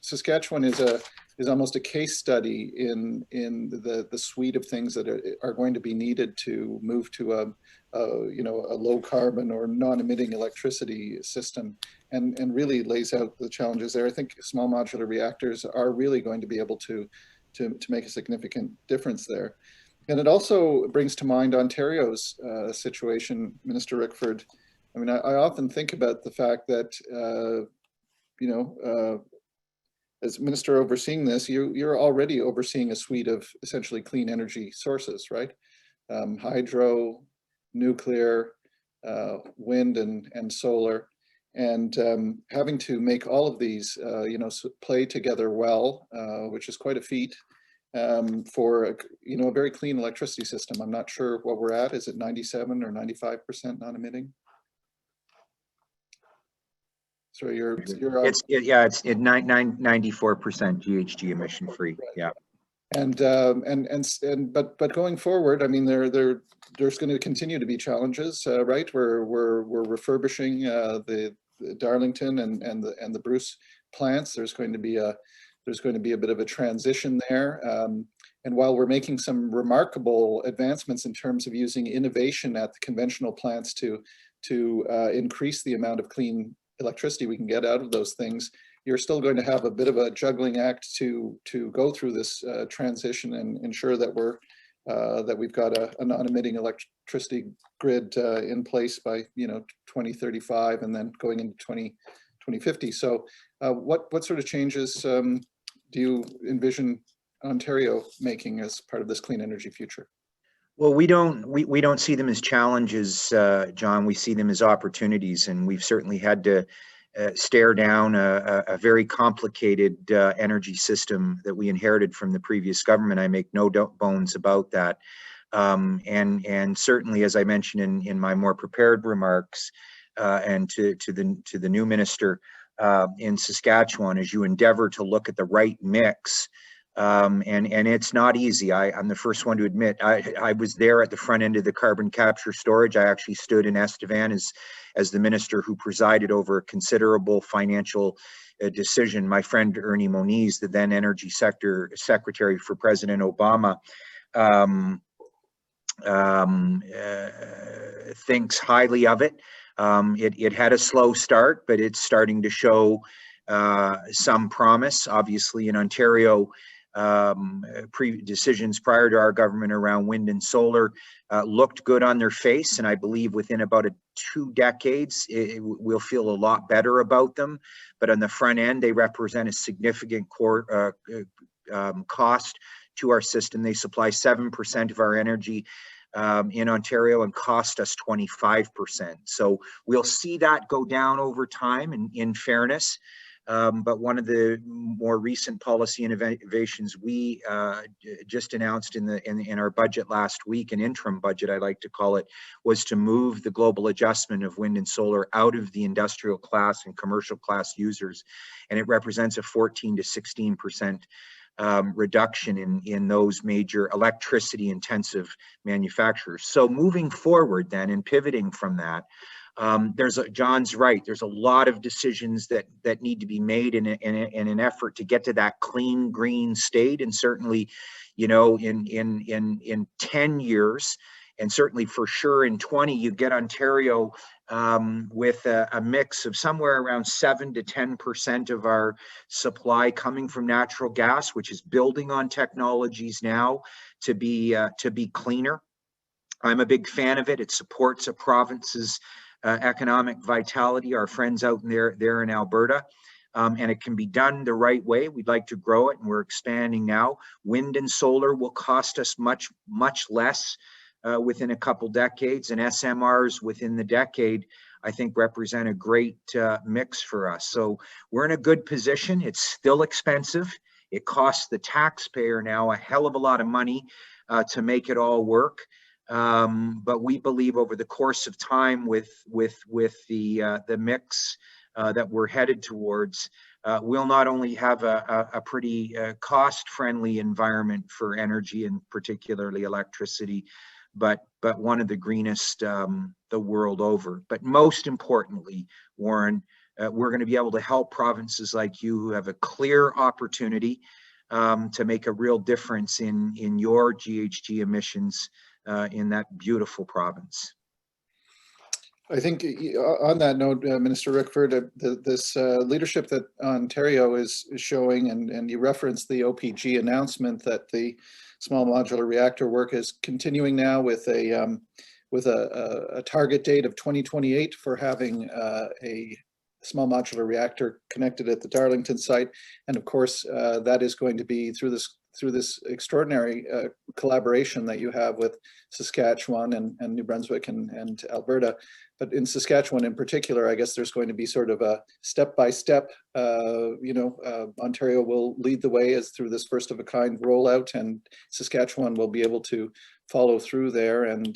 Saskatchewan is almost a case study in the suite of things that are going to be needed to move to a low carbon or non-emitting electricity system, and really lays out the challenges there. I think small modular reactors are really going to be able to make a significant difference there. And it also brings to mind Ontario's situation, Minister Rickford. I mean, I often think about the fact that, as minister overseeing this, you're already overseeing a suite of essentially clean energy sources, right? Hydro, nuclear, wind, and solar, and having to make all of these, play together well, which is quite a feat for a very clean electricity system. I'm not sure what we're at. Is it 97 or 95% non-emitting? So it's 94% GHG emission free. Yeah. But going forward, I mean, there's going to continue to be challenges, right? We're refurbishing the Darlington and the Bruce plants. There's going to be a bit of a transition there. And while we're making some remarkable advancements in terms of using innovation at the conventional plants to increase the amount of clean electricity we can get out of those things, you're still going to have a bit of a juggling act to go through this transition and ensure that we've got a non-emitting electricity grid in place by 2035 and then going into 2050. So what sort of changes do you envision Ontario making as part of this clean energy future? Well, we don't see them as challenges, John. We see them as opportunities, and we've certainly had to stare down a very complicated energy system that we inherited from the previous government. I make no bones about that. And certainly, as I mentioned in my more prepared remarks, and to the new minister in Saskatchewan, as you endeavor to look at the right mix And it's not easy. I'm the first one to admit, I was there at the front end of the carbon capture storage. I actually stood in Estevan as the minister who presided over a considerable financial decision. My friend Ernie Moniz, the then energy secretary for President Obama, thinks highly of it. It had a slow start, but it's starting to show some promise. Obviously, in Ontario, decisions prior to our government around wind and solar looked good on their face, and I believe within about 2 decades we'll feel a lot better about them. But on the front end, they represent a significant cost to our system. They supply 7% of our energy in Ontario and cost us 25%. So we'll see that go down over time, in fairness. But one of the more recent policy innovations we just announced in our budget last week, an interim budget I like to call it, was to move the global adjustment of wind and solar out of the industrial class and commercial class users, and it represents a 14 to 16% reduction in those major electricity intensive manufacturers. So moving forward then, and pivoting from that, John's right. There's a lot of decisions that need to be made in an effort to get to that clean green state. And certainly, you know, in 10 years, and certainly for sure in 20, you get Ontario with a mix of somewhere around 7 to 10% of our supply coming from natural gas, which is building on technologies now to be cleaner. I'm a big fan of it. It supports a province's economic vitality, our friends out there in Alberta, and it can be done the right way. We'd like to grow it, and we're expanding now. Wind and solar will cost us much less within a couple decades, and SMRs within the decade, I think, represent a great mix for us. So we're in a good position. It's still expensive. It costs the taxpayer now a hell of a lot of money to make it all work. But we believe over the course of time, with the mix that we're headed towards, we'll not only have a pretty cost-friendly environment for energy, and particularly electricity, but one of the greenest the world over. But most importantly, Warren, we're going to be able to help provinces like you who have a clear opportunity to make a real difference in your GHG emissions in that beautiful province. I think on that note, Minister Rickford, this leadership that Ontario is showing, and you referenced the OPG announcement that the small modular reactor work is continuing now with a target date of 2028 for having a small modular reactor connected at the Darlington site, and of course that is going to be through this extraordinary collaboration that you have with Saskatchewan and New Brunswick and Alberta. But in Saskatchewan in particular, I guess there's going to be sort of a step-by-step, Ontario will lead the way as through this first of a kind rollout, and Saskatchewan will be able to follow through there and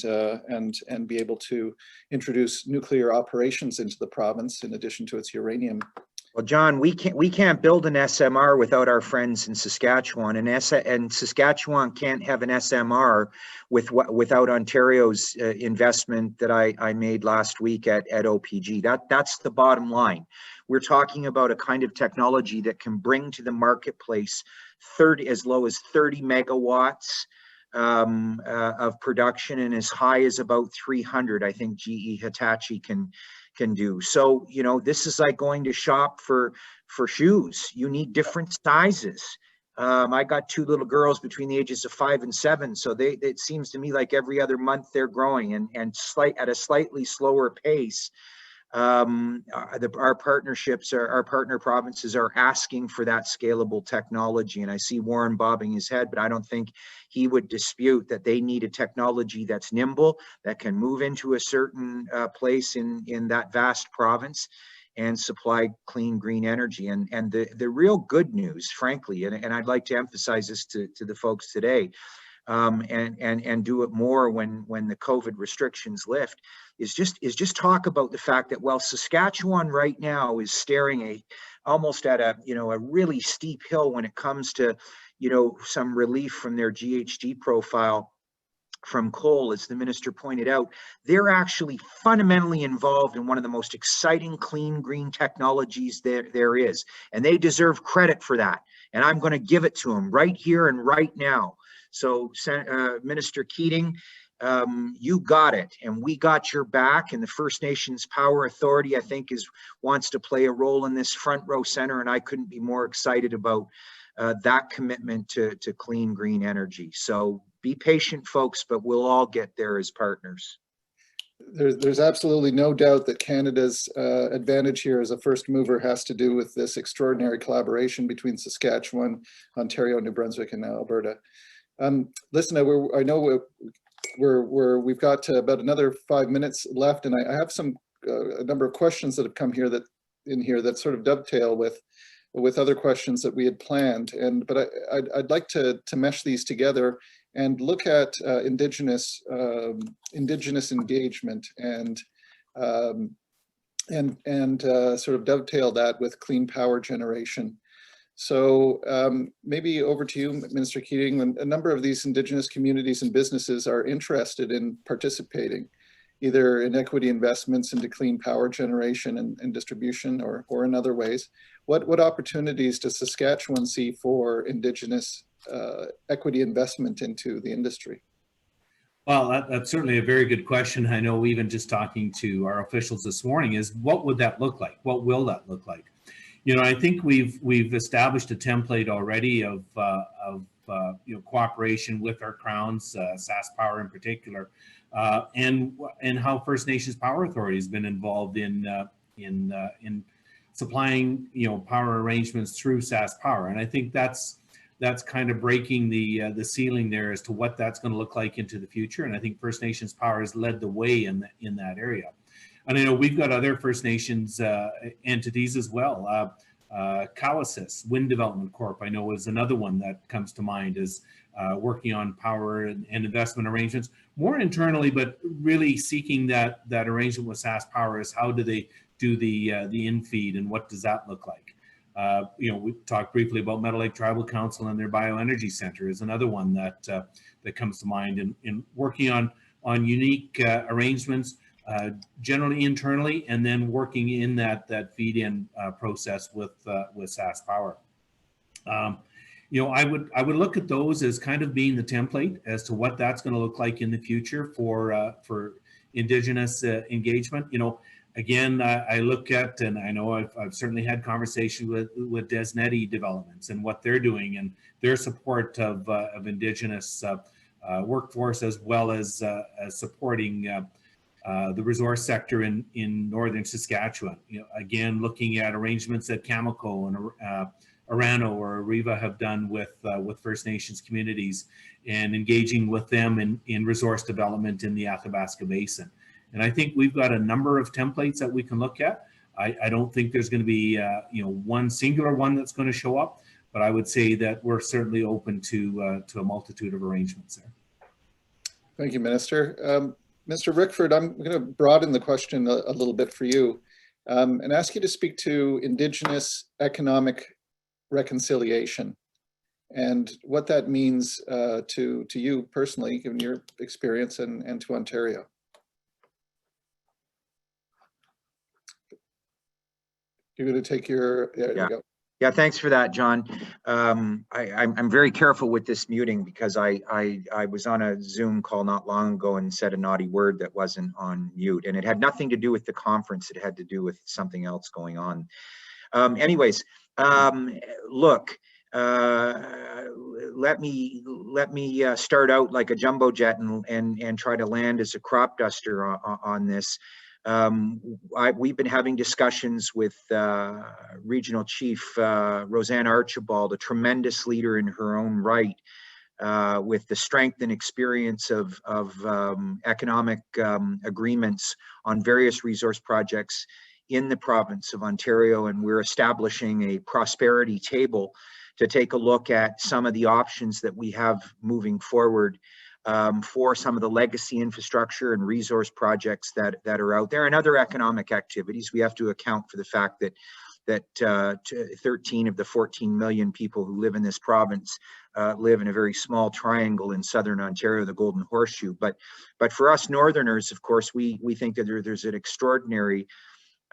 be able to introduce nuclear operations into the province in addition to its uranium. Well, John, we can't build an SMR without our friends in Saskatchewan, and Saskatchewan can't have an SMR without Ontario's investment that I made last week at OPG. That's the bottom line. We're talking about a kind of technology that can bring to the marketplace as low as 30 megawatts of production, and as high as about 300. I think GE Hitachi can do. So, you know, this is like going to shop for shoes. You need different sizes. I got 2 little girls between the ages of 5 and 7. So it seems to me like every other month they're growing, and at a slightly slower pace. Our partnerships, our partner provinces are asking for that scalable technology. And I see Warren bobbing his head, but I don't think he would dispute that they need a technology that's nimble, that can move into a certain place in that vast province and supply clean green energy. And the real good news, frankly, and I'd like to emphasize this to the folks today, and do it more when the COVID restrictions lift, is just talk about the fact that while Saskatchewan right now is staring almost at a really steep hill when it comes to you know, some relief from their GHG profile from coal, as the minister pointed out, they're actually fundamentally involved in one of the most exciting clean green technologies there is. And they deserve credit for that. And I'm going to give it to them right here and right now. So Minister Kaeding, you got it, and we got your back. And the First Nations Power Authority, I think, wants to play a role in this front row center. And I couldn't be more excited about that commitment to clean green energy. So be patient, folks, but we'll all get there as partners. There's absolutely no doubt that Canada's advantage here as a first mover has to do with this extraordinary collaboration between Saskatchewan, Ontario, New Brunswick, and Alberta. Listen, I know we've got about another 5 minutes left, and I have a number of questions that have come here that sort of dovetail with other questions that we had planned. But I'd like to mesh these together and look at Indigenous engagement and sort of dovetail that with clean power generation. So maybe over to you, Minister Kaeding. A number of these Indigenous communities and businesses are interested in participating, either in equity investments into clean power generation and distribution, or in other ways. What opportunities does Saskatchewan see for Indigenous equity investment into the industry? Well, that's certainly a very good question. I know even just talking to our officials this morning is, what would that look like? What will that look like? You know, I think we've established a template already of you know, cooperation with our crowns, SaskPower in particular, and how First Nations Power Authority has been involved in supplying, you know, power arrangements through SaskPower. And I think that's kind of breaking the ceiling there as to what that's going to look like into the future. And I think First Nations Power has led the way in that area. And I know we've got other First Nations entities as well. Cowassis Wind Development Corp, I know, is another one that comes to mind, is working on power and investment arrangements more internally, but really seeking that arrangement with SaskPower is how do they do the in-feed, and what does that look like? You know, we talked briefly about Meadow Lake Tribal Council and their bioenergy center is another one that comes to mind in working on unique arrangements, generally internally, and then working in that feed-in process with SaskPower. You know, I would look at those as kind of being the template as to what that's going to look like in the future for Indigenous engagement. You know, again, I look at, and I know I've certainly had conversation with Desneti Developments and what they're doing and their support of Indigenous workforce, as well as supporting the resource sector in northern Saskatchewan. You know, again, looking at arrangements that Cameco and Orano or Areva have done with First Nations communities, and engaging with them in resource development in the Athabasca Basin. And I think we've got a number of templates that we can look at. I don't think there's going to be you know, one singular one that's going to show up, but I would say that we're certainly open to a multitude of arrangements there. Thank you, Minister. Mr. Rickford, I'm going to broaden the question a little bit for you and ask you to speak to Indigenous economic reconciliation and what that means to you personally, given your experience, and to Ontario. You're going to take your, there you go. Yeah, thanks for that, John. I'm very careful with this muting because I was on a Zoom call not long ago and said a naughty word that wasn't on mute, and it had nothing to do with the conference. It had to do with something else going on. Anyways, look, let me start out like a jumbo jet and try to land as a crop duster on this. We've been having discussions with Regional Chief Roseanne Archibald, a tremendous leader in her own right, with the strength and experience of economic agreements on various resource projects in the province of Ontario. And we're establishing a prosperity table to take a look at some of the options that we have moving forward for some of the legacy infrastructure and resource projects that are out there, and other economic activities. We have to account for the fact that that 13 of the 14 million people who live in this province live in a very small triangle in southern Ontario, the Golden Horseshoe. But for us Northerners, of course, we think that there's an extraordinary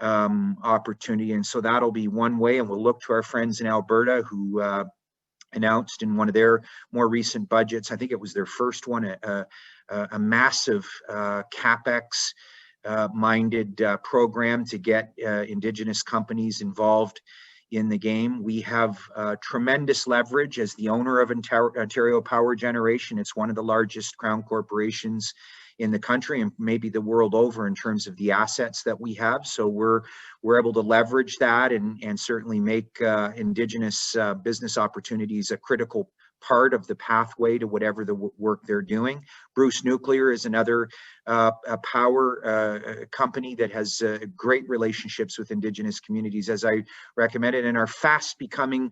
opportunity, and so that'll be one way. And we'll look to our friends in Alberta who announced in one of their more recent budgets, I think it was their first one, a massive capex minded program to get Indigenous companies involved in the game. We have tremendous leverage as the owner of Ontario Power Generation. It's one of the largest crown corporations in the country and maybe the world over in terms of the assets that we have. So we're able to leverage that and certainly make Indigenous business opportunities a critical part of the pathway to whatever the work they're doing. Bruce Nuclear is another power company that has great relationships with Indigenous communities, as I recommended, and are fast becoming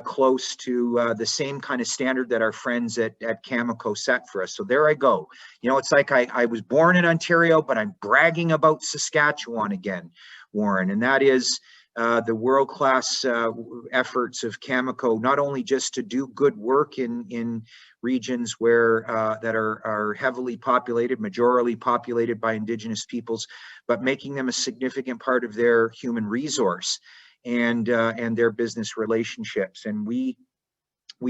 close to the same kind of standard that our friends at Cameco set for us. So there I go. You know, it's like I was born in Ontario, but I'm bragging about Saskatchewan again, Warren, and that is the world-class efforts of Cameco, not only just to do good work in regions where that are heavily populated, majorly populated by Indigenous peoples, but making them a significant part of their human resource and their business relationships. And we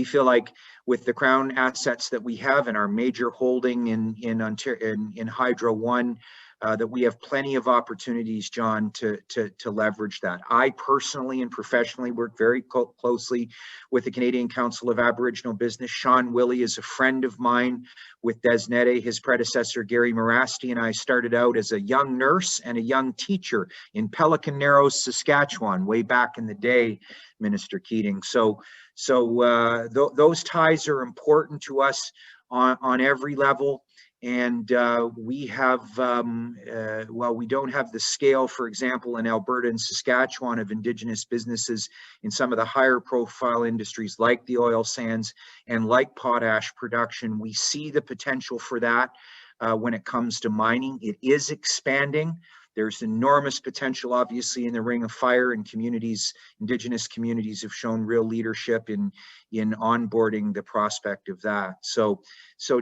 feel like with the Crown assets that we have and our major holding in Ontario, in Hydro One, that we have plenty of opportunities, John, to leverage that. I personally and professionally work very closely with the Canadian Council of Aboriginal Business. Sean Willey is a friend of mine with Desnette. His predecessor, Gary Morasti, and I started out as a young nurse and a young teacher in Pelican Narrows, Saskatchewan, way back in the day, Minister Kaeding. So those ties are important to us on every level. And we have, well, we don't have the scale, for example, in Alberta and Saskatchewan of Indigenous businesses in some of the higher profile industries like the oil sands and like potash production. We see the potential for that when it comes to mining. It is expanding. There's enormous potential, obviously, in the Ring of Fire, and communities, Indigenous communities have shown real leadership in onboarding the prospect of that. So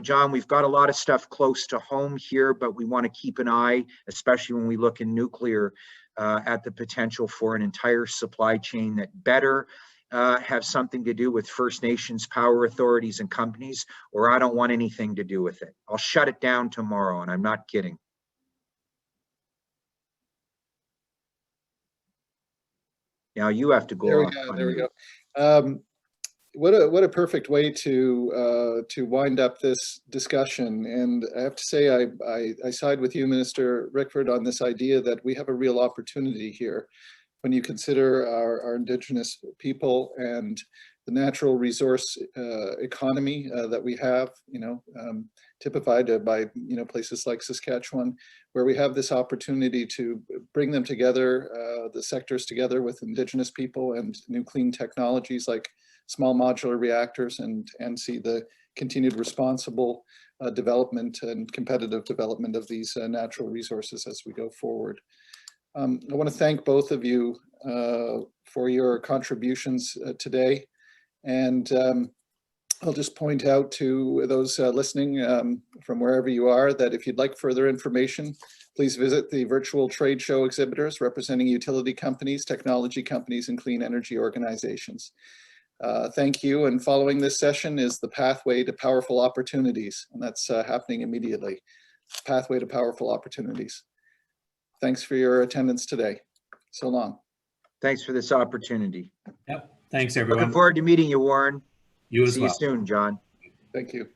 John, we've got a lot of stuff close to home here, but we want to keep an eye, especially when we look in nuclear, at the potential for an entire supply chain that better have something to do with First Nations power authorities and companies, or I don't want anything to do with it. I'll shut it down tomorrow, and I'm not kidding. Now you have to go. There we go. What a perfect way to wind up this discussion. And I have to say, I side with you, Minister Rickford, on this idea that we have a real opportunity here when you consider our Indigenous people and the natural resource economy that we have, typified by places like Saskatchewan, where we have this opportunity to bring them together, the sectors together with Indigenous people and new clean technologies like small modular reactors, and see the continued responsible development and competitive development of these natural resources as we go forward. I want to thank both of you for your contributions today. And I'll just point out to those listening from wherever you are that if you'd like further information, please visit the virtual trade show exhibitors representing utility companies, technology companies, and clean energy organizations. Thank you. And following this session is the Pathway to Powerful Opportunities, and that's happening immediately. Pathway to Powerful Opportunities. Thanks for your attendance today. So long. Thanks for this opportunity. Yep. Thanks, everyone. Looking forward to meeting you, Warren. You as well. See you soon, John. Thank you.